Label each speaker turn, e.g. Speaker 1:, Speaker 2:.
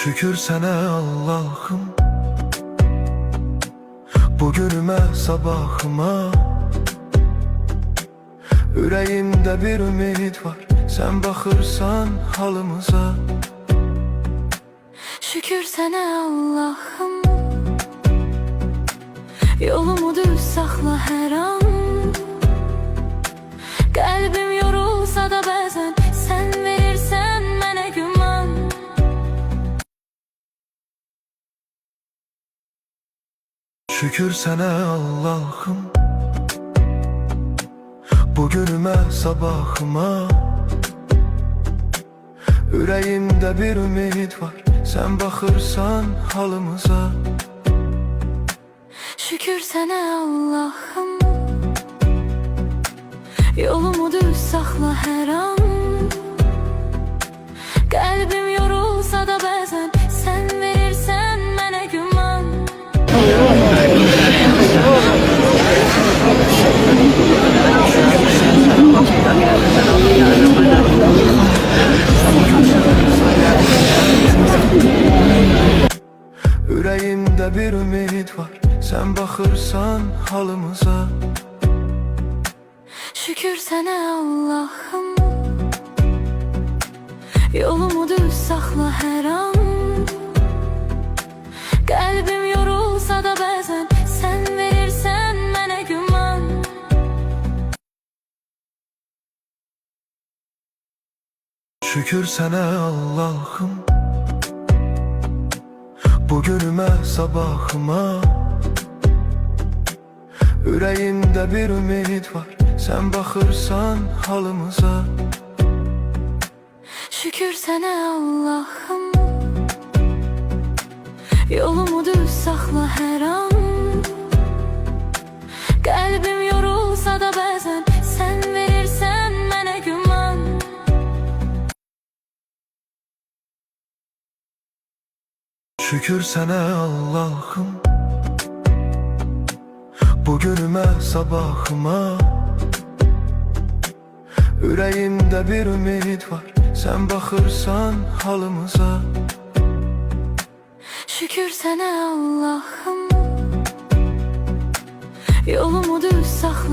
Speaker 1: Şükür sana Allah'ım, bugünüme sabahıma. Yüreğimde bir ümit var, sen bakırsan halımıza.
Speaker 2: Şükür sana Allah'ım, yolumu düz saxla hər an. Qəlbim yorulsa da bəzən sən verirsən mənə güman.
Speaker 1: Şükür sana Allah'ım, bugünüme sabahıma. Yüreğimde bir ümit var, sen bakırsan halımıza.
Speaker 2: Şükür sana Allah'ım, yolumu düz saxla hər an. Qəlbim yorulsa da bəzən sən verirsən mənə güman.
Speaker 1: Yüreğimde bir ümit var, sen bakırsan halımıza.
Speaker 2: Şükür sana Allah'ım, yolumu düz saxla hər an. Qəlbim yorulsa da bəzən sən verirsən mənə güman.
Speaker 1: Şükür sana Allah'ım, bugünüme sabahıma. Yüreğimde bir ümit var, sen bakırsan halımıza.
Speaker 2: Şükür sana Allah'ım, yolumu düz saxla hər an. Qəlbim yorulsa da bəzən sən verirsən mənə güman.
Speaker 1: Şükür sana Allah'ım, bugünüme sabahıma. Yüreğimde bir ümit var, sen bakırsan halımıza.
Speaker 2: Şükür sana Allah'ım, yolumu düz saxla